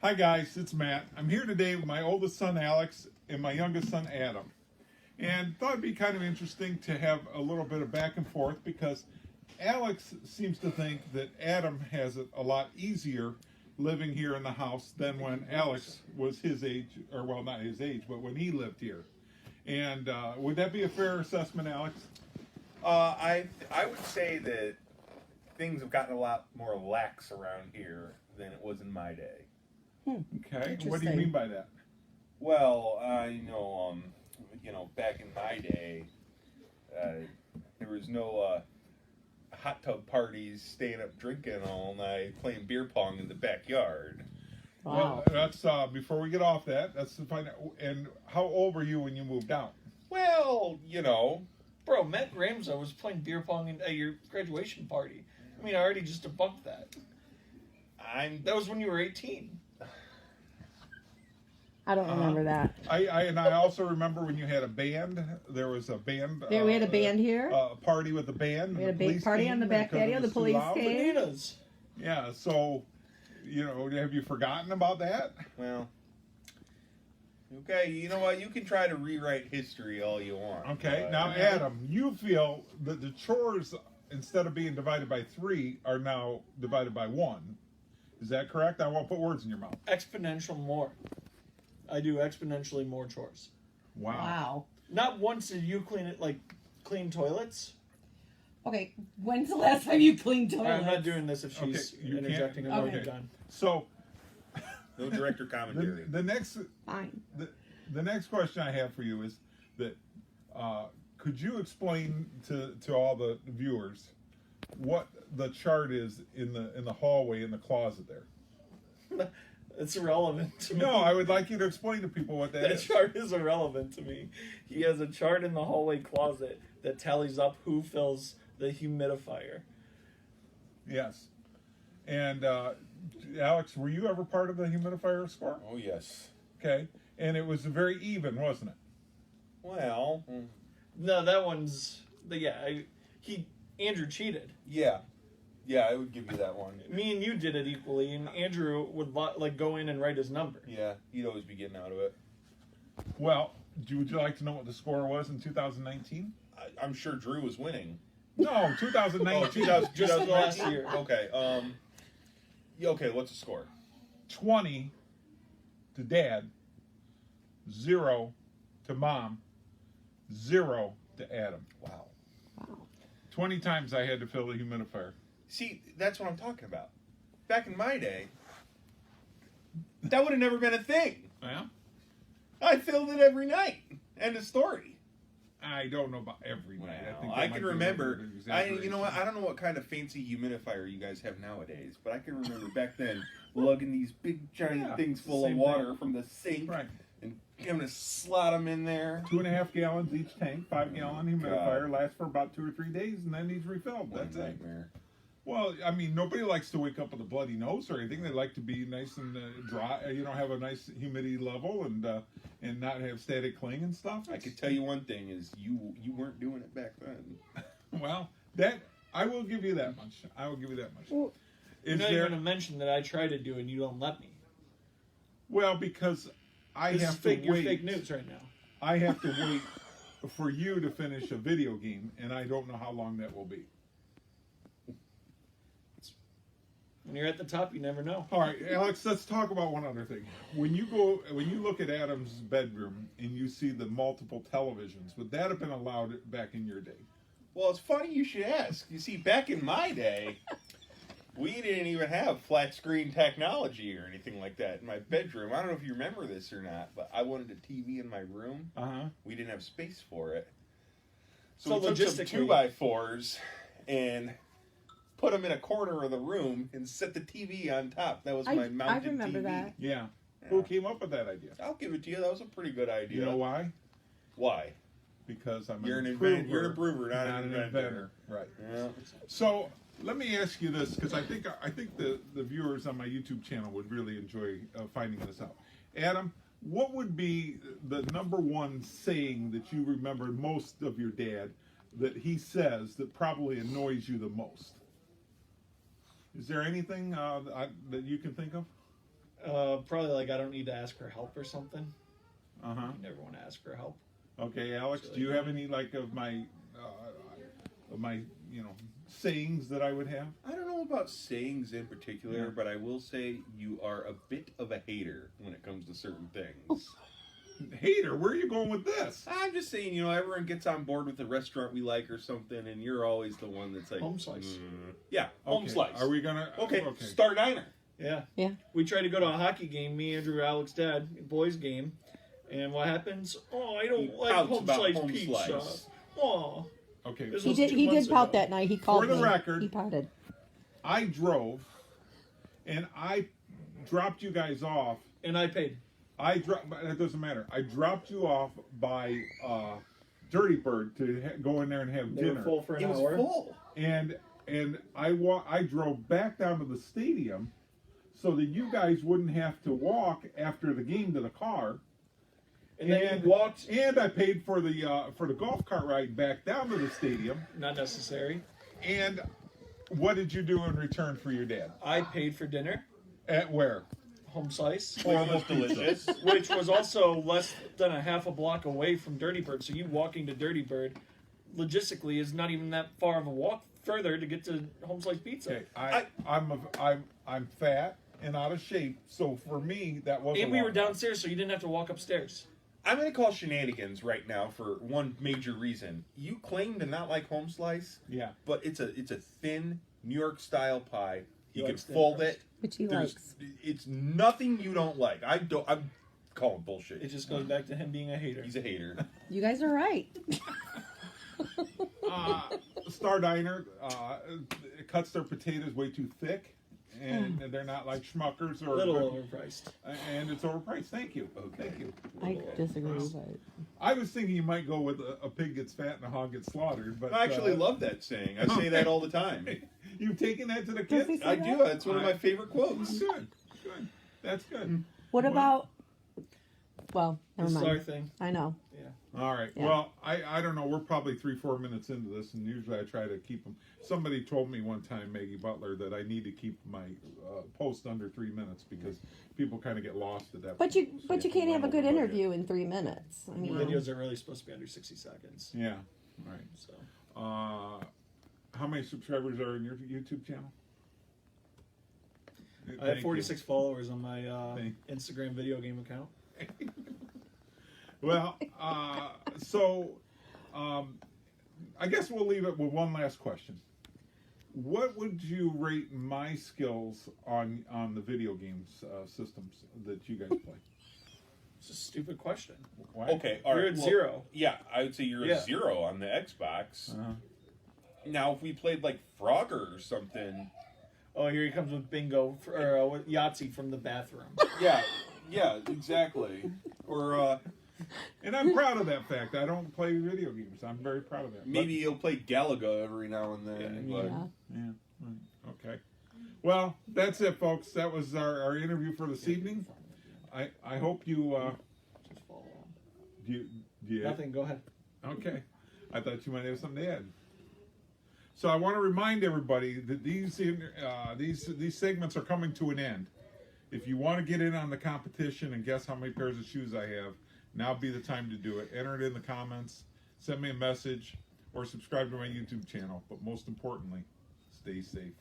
Hi guys, it's Matt. I'm here today with my oldest son Alex and my youngest son Adam. And thought it'd be kind of interesting to have a little bit of back and forth because Alex seems to think that Adam has it a lot easier living here in the house than when Alex was his age, or well, not his age, but when he lived here. And would that be a fair assessment, Alex? I would say that things have gotten a lot more lax around here than it was in my day. Okay. What do you mean by that? Well, back in my day, there was no hot tub parties, staying up drinking all night, playing beer pong in the backyard. Wow. Well, that's before we get off that. Let's find out. And how old were you when you moved out? Well, Bro, Matt Ramsey was playing beer pong at your graduation party. I mean, I already just debunked that. That was when you were 18. I don't remember that. I also remember when you had a band. There was a band. Yeah, we had a band here. A party with the band. We had a big party on the back patio. The police came. Bananas. Yeah, so, have you forgotten about that? Well, okay, you know what? You can try to rewrite history all you want. Okay, but- now Adam, you feel that the chores, instead of being divided by 3, are now divided by 1. Is that correct? I won't put words in your mouth. Exponential more. I do exponentially more chores. Wow. Not once did you clean toilets. Okay, when's the last time you cleaned toilets? I'm not doing this if she's Okay, you interjecting. can't- I'm already okay. done. So, No director commentary. the next Fine. the next question I have for you is that could you explain to all the viewers what the chart is in the hallway in the closet there? It's irrelevant to me. No, I would like you to explain to people what that That is. chart is irrelevant to me. He has a chart in the hallway closet that tallies up who fills the humidifier. Yes. And Alex, were you ever part of the humidifier score? Oh, yes. Okay. And it was very even, wasn't it? Well, No, that one's Andrew cheated. yeah. Yeah, I would give you that one. Me and you did it equally, and Andrew would go in and write his number. Yeah, he'd always be getting out of it. Well, would you like to know what the score was in 2019? I'm sure Drew was winning. No, 2019. Just the last year. Okay. Okay. What's the score? 20 to Dad, 0 to Mom, 0 to Adam. Wow. 20 times I had to fill the humidifier. See, that's what I'm talking about. Back in my day, that would have never been a thing. Yeah? I filled it every night. End of story. I don't know about every night. Well, that I might can be a remember. little bit of You know what? I don't know what kind of fancy humidifier you guys have nowadays, but I can remember back then lugging these big giant Yeah, things full of same water thing. from the sink Right. and having to slot them in there. 2.5 gallons each tank, 5-gallon humidifier, lasts for about 2 or 3 days, and then needs refilled. What That's a it. nightmare. Well, I mean, nobody likes to wake up with a bloody nose or anything. They like to be nice and dry. Have a nice humidity level and not have static cling and stuff. I could tell you one thing is you weren't doing it back then. Well, that I will give you that much. I will give you that much. Well, You're not even going to mention that I try to do it and you don't let me. Well, because I This is have to fake. You're wait. fake news right now. I have to wait for you to finish a video game, and I don't know how long that will be. When you're at the top, you never know. All right, Alex, let's talk about one other thing. When you look at Adam's bedroom and you see the multiple televisions, would that have been allowed back in your day? Well, it's funny you should ask. You see, back in my day, we didn't even have flat screen technology or anything like that in my bedroom. I don't know if you remember this or not, but I wanted a TV in my room. We didn't have space for it. So we took some logistically- 2x4s and put them in a corner of the room and set the TV on top. That was my mounted I remember TV. that. Yeah. Who came up with that idea? I'll give it to you. That was a pretty good idea. You know why? Why? Because I'm You're an an improver, inventor. You're an improver, not an inventor. Right. Yeah. So let me ask you this, because I think the viewers on my YouTube channel would really enjoy finding this out. Adam, what would be the number one saying that you remember most of your dad that he says that probably annoys you the most? Is there anything that you can think of? Probably like I don't need to ask for help or something. Uh huh. You never want to ask for help. Okay, Alex, do you have any like of my sayings that I would have? I don't know about sayings in particular, Yeah. but I will say you are a bit of a hater when it comes to certain things. Hater, where are you going with this? I'm just saying, everyone gets on board with the restaurant we like or something, and you're always the one that's like Home Slice. Yeah, Home Okay, Slice. Are we gonna? okay? Star Diner. Yeah. Yeah. We tried to go to a hockey game, me, Andrew, Alex, Dad, boys game, and what happens? Oh, I don't He like pouts home about slice Home pizza. Slice. Oh, Okay. This He was did. 2 He months did pout ago. that night. He called For the me. record- He pouted. I drove, and I dropped you guys off. And I paid. It doesn't matter. I dropped you off by Dirty Bird to go in there and have They were dinner. full for an It was hour. full. And I drove back down to the stadium so that you guys wouldn't have to walk after the game to the car. And then you walked. And I paid for the golf cart ride back down to the stadium. Not necessary. And what did you do in return for your dad? I paid for dinner. At where? Home Slice. Horrible was delicious. Which was also less than a half a block away from Dirty Bird. So you walking to Dirty Bird, logistically, is not even that far of a walk further to get to Home Slice Pizza. Okay, I'm fat and out of shape, so for me that wasn't. And we were downstairs, so you didn't have to walk upstairs. I'm going to call shenanigans right now for one major reason. You claim to not like Home Slice, Yeah. but it's a thin New York style pie. You You can like thin fold crust? it. Which he There's- likes. It's nothing you don't like. I'm calling bullshit. It just goes back to him being a hater. He's a hater. You guys are right. Star Diner it cuts their potatoes way too thick, and they're not like Schmuckers A or little overpriced. and it's overpriced. Thank you. Thank you. I disagree, but I was thinking you might go with a pig gets fat and a hog gets slaughtered, but I actually love that saying. I say that all the time. You've taken that to the Does he kids. say I do. It's one of my favorite quotes. Good. That's good. what about? Well, never This is our mind. thing. I know. All right. Yeah. Well, I don't know. We're probably 3-4 minutes into this, and usually I try to keep them. Somebody told me one time, Maggie Butler, that I need to keep my post under 3 minutes because people kind of get lost at that. But point. you So but you have to can't have a run good over budget. interview in 3 minutes. I mean, Videos are really supposed to be under 60 seconds. Yeah. All right. So How many subscribers are in your YouTube channel? I have Thank you. 46 followers on my Thank- Instagram video game account. Well, I guess we'll leave it with one last question. What would you rate my skills on the video games systems that you guys play? It's a stupid question. Why? Okay, all You're right. at well, 0. Yeah, I would say you're Yeah. a 0 on the Xbox. Uh-huh. Now, if we played like Frogger or something, Oh, here he comes with bingo or Yahtzee from the bathroom. yeah, exactly. Or And I'm proud of that fact. I don't play video games. I'm very proud of that. maybe you'll play Galaga every now and then. Yeah. but- yeah. Yeah. Right. Okay. Well, that's it, folks. That was our interview for this evening. I hope you Just follow along. do you Nothing. Go ahead. Okay. I thought you might have something to add. So I want to remind everybody that these segments are coming to an end. If you want to get in on the competition and guess how many pairs of shoes I have, now be the time to do it. Enter it in the comments, send me a message, or subscribe to my YouTube channel. But most importantly, stay safe.